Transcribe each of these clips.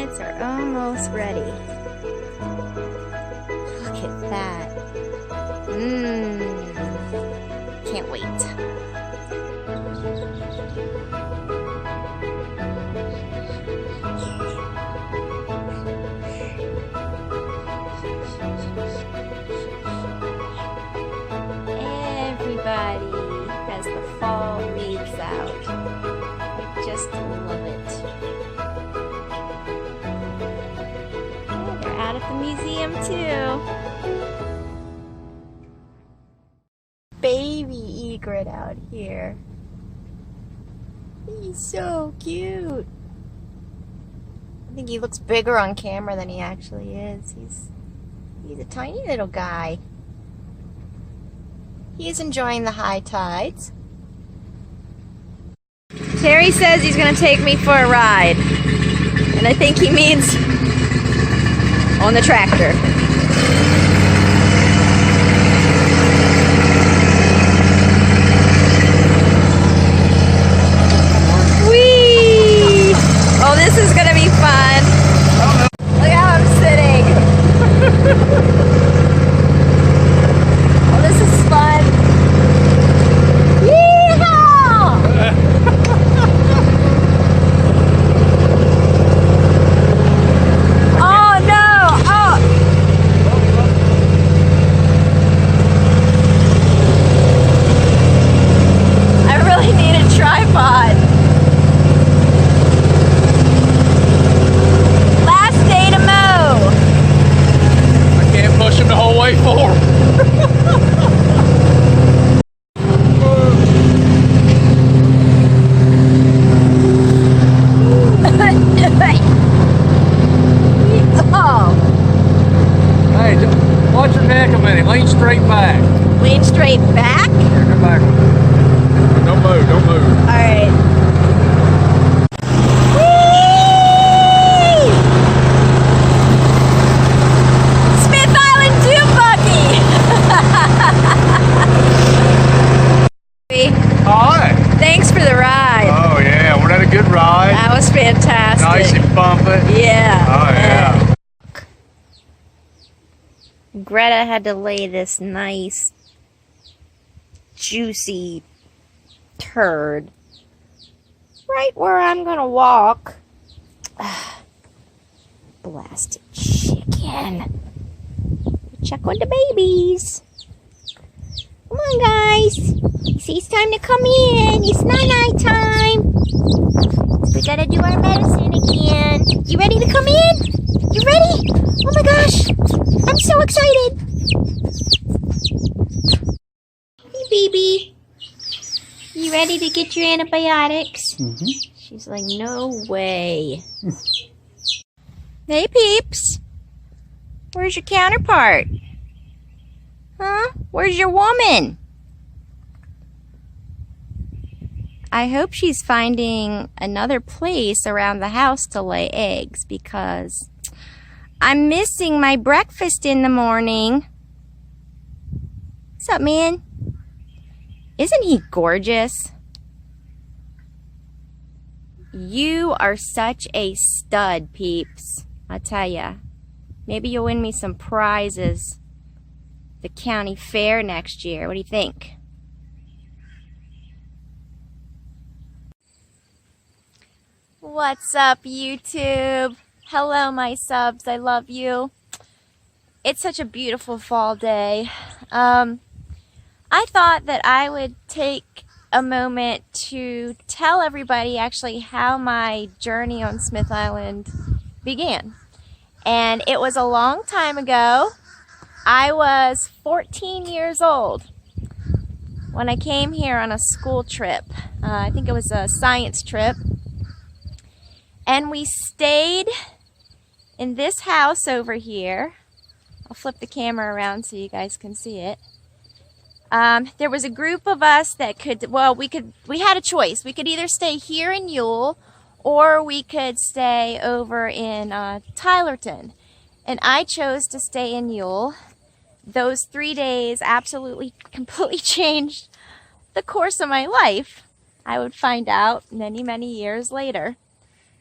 donuts are almost ready. Look at that. Can't wait. Everybody has the fall wreaths out. I just love it. Oh, they're out at the museum too. Baby egret out here. He's so cute. I think he looks bigger on camera than he actually is. He's a tiny little guy. He's enjoying the high tides. Terry says he's going to take me for a ride. And I think he means on the tractor. Whee! Oh, this is going to be fun. Look how I'm sitting. Oh, this is fun. Yeehaw! Oh no! Oh! I really need a tripod. Last day to mow. I can't push him the whole way forward. Hey, watch your neck a minute. Lean straight back. Lean straight back? Here, come back. Don't move, don't move. Alright. Whee! Smith Island Dune Buggy! Hi. Thanks for the ride. Oh yeah, wasn't that a good ride? That was fantastic. Nice and bumping. Yeah. Oh yeah. Greta had to lay this nice, juicy turd right where I'm gonna walk. Blasted chicken. Check on the babies. Come on, guys. It's time to come in. It's night time. We gotta do our medicine again. You ready to come in? You ready? Oh my gosh. I'm so excited. Hey, baby. You ready to get your antibiotics? Mm-hmm. She's like, no way. Hey, peeps. Where's your counterpart? Huh? Where's your woman? I hope she's finding another place around the house to lay eggs because I'm missing my breakfast in the morning. What's up, man? Isn't he gorgeous? You are such a stud, peeps. I tell ya. Maybe you'll win me some prizes. The county fair next year. What do you think? What's up, YouTube? Hello, my subs. I love you. It's such a beautiful fall day. I thought that I would take a moment to tell everybody actually how my journey on Smith Island began. And it was a long time ago. I was 14 years old when I came here on a school trip. I think it was a science trip. And we stayed in this house over here. I'll flip the camera around so you guys can see it. There was a group of us that could, well, we had a choice. We could either stay here in Ewell or we could stay over in Tylerton. And I chose to stay in Ewell. Those 3 days absolutely, completely changed the course of my life. I would find out many, many years later.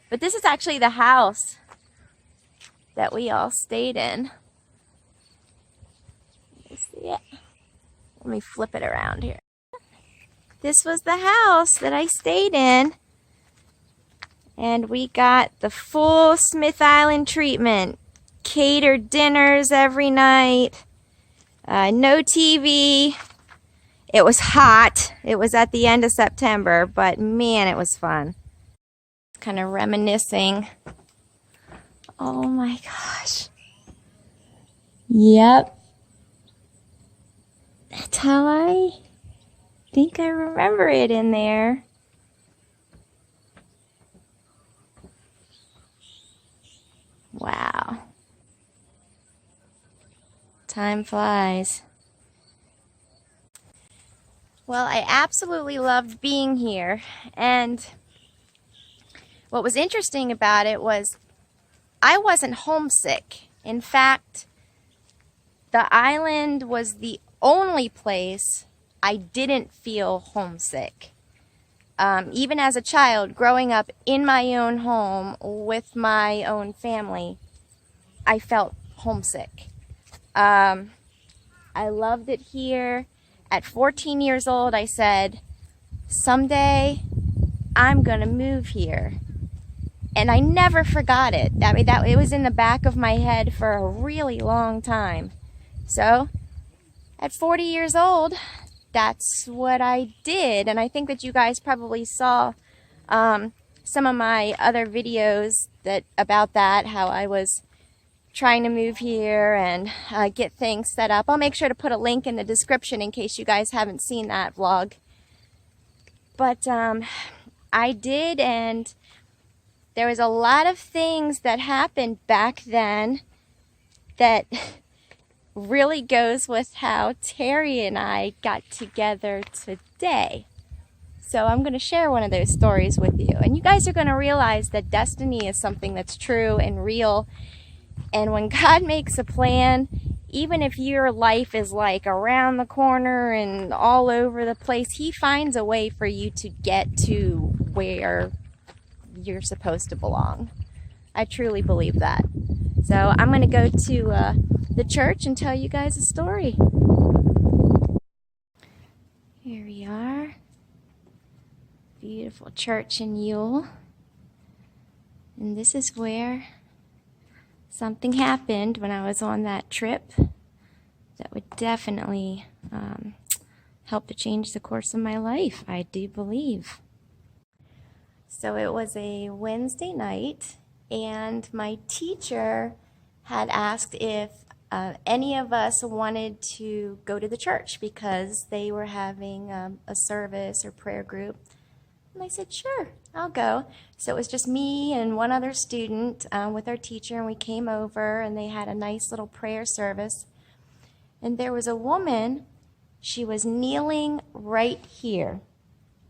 But this is actually the house that we all stayed in. You see it? Let me flip it around here. This was the house that I stayed in. And we got the full Smith Island treatment. Catered dinners every night. No TV. It was hot. It was at the end of September, but man, it was fun. Kind of reminiscing. Oh my gosh. Yep. That's how I think I remember it in there. Wow. Time flies. Well, I absolutely loved being here, and what was interesting about it was I wasn't homesick. In fact, the island was the only place I didn't feel homesick. Even as a child, growing up in my own home with my own family, I felt homesick. I loved it here. At 14 years old, I said, someday I'm gonna move here. And I never forgot it. I mean, it was in the back of my head for a really long time. So, at 40 years old, that's what I did. And I think that you guys probably saw some of my other videos about that, how I was trying to move here and get things set up. I'll make sure to put a link in the description in case you guys haven't seen that vlog. But I did, and there was a lot of things that happened back then that really goes with how Terry and I got together today. So I'm going to share one of those stories with you. And you guys are going to realize that destiny is something that's true and real. And when God makes a plan, even if your life is like around the corner and all over the place, He finds a way for you to get to where you're supposed to belong. I truly believe that. So I'm going to go to the church and tell you guys a story. Here we are. Beautiful church in Ewell. And this is where something happened when I was on that trip that would definitely help to change the course of my life, I do believe. So it was a Wednesday night, and my teacher had asked if any of us wanted to go to the church because they were having a service or prayer group. And I said, sure, I'll go. So it was just me and one other student with our teacher, and we came over, and they had a nice little prayer service. And there was a woman, she was kneeling right here,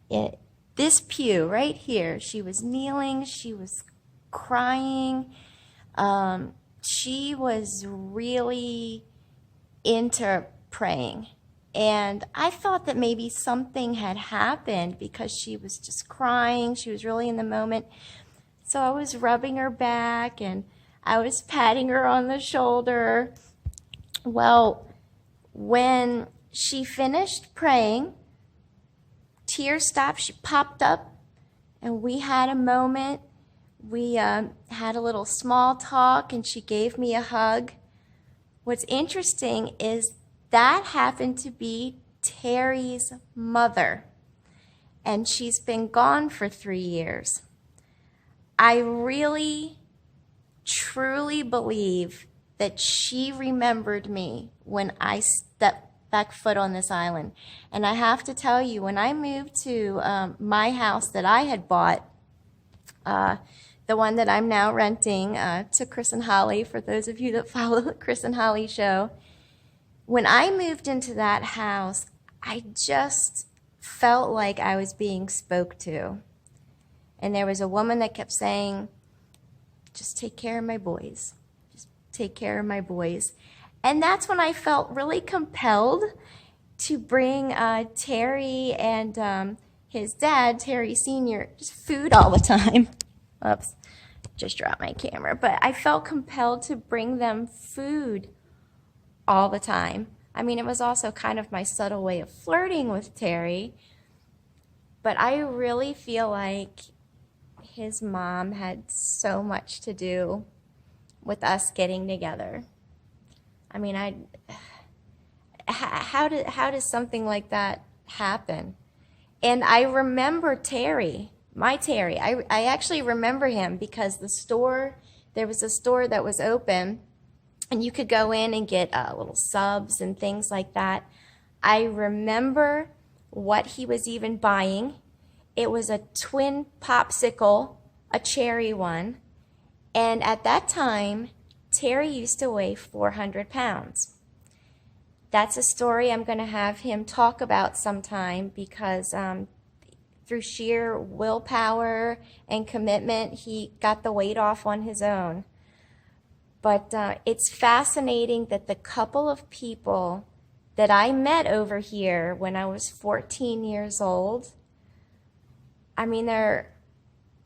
in this pew right here. She was kneeling, she was crying. She was really into praying. And I thought that maybe something had happened because she was just crying. She was really in the moment. So I was rubbing her back and I was patting her on the shoulder. Well, when she finished praying, tears stopped. She popped up and we had a moment. We had a little small talk and she gave me a hug. What's interesting is that happened to be Terry's mother, and she's been gone for 3 years. I really, truly believe that she remembered me when I stepped back foot on this island. And I have to tell you, when I moved to my house that I had bought, the one that I'm now renting to Chris and Holly, for those of you that follow the Chris and Holly show, when I moved into that house, I just felt like I was being spoke to. And there was a woman that kept saying, just take care of my boys. Just take care of my boys. And that's when I felt really compelled to bring Terry and his dad, Terry Sr., just food all the time. Oops. just dropped my camera, but I felt compelled to bring them food all the time. I mean, it was also kind of my subtle way of flirting with Terry, but I really feel like his mom had so much to do with us getting together. I mean, how does something like that happen? And I remember Terry, my Terry. I actually remember him because there was a store that was open and you could go in and get little subs and things like that. I remember what he was even buying. It was a twin popsicle, a cherry one. And at that time, Terry used to weigh 400 pounds. That's a story I'm going to have him talk about sometime because through sheer willpower and commitment, he got the weight off on his own. But it's fascinating that the couple of people that I met over here when I was 14 years old, I mean, they're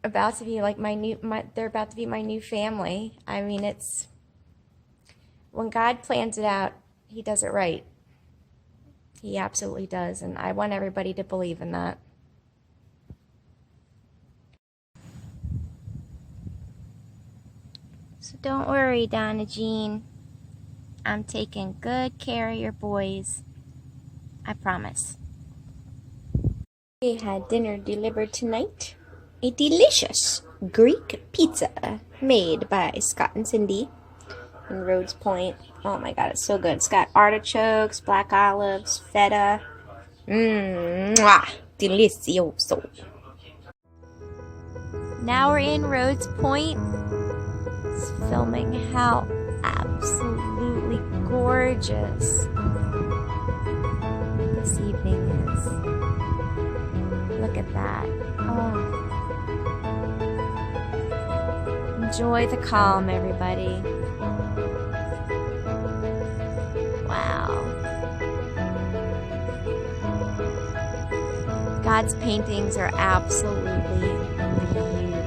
about to be like they're about to be my new family. I mean, it's when God plans it out, he does it right. He absolutely does, and I want everybody to believe in that. So don't worry, Donna Jean. I'm taking good care of your boys. I promise. We had dinner delivered tonight. A delicious Greek pizza made by Scott and Cindy in Rhodes Point. Oh my god, it's so good. It's got artichokes, black olives, feta. Mwah! Delicioso. Now we're in Rhodes Point. It's filming how absolutely gorgeous this evening is. Look at that. Oh. Enjoy the calm, everybody. Wow. God's paintings are absolutely beautiful.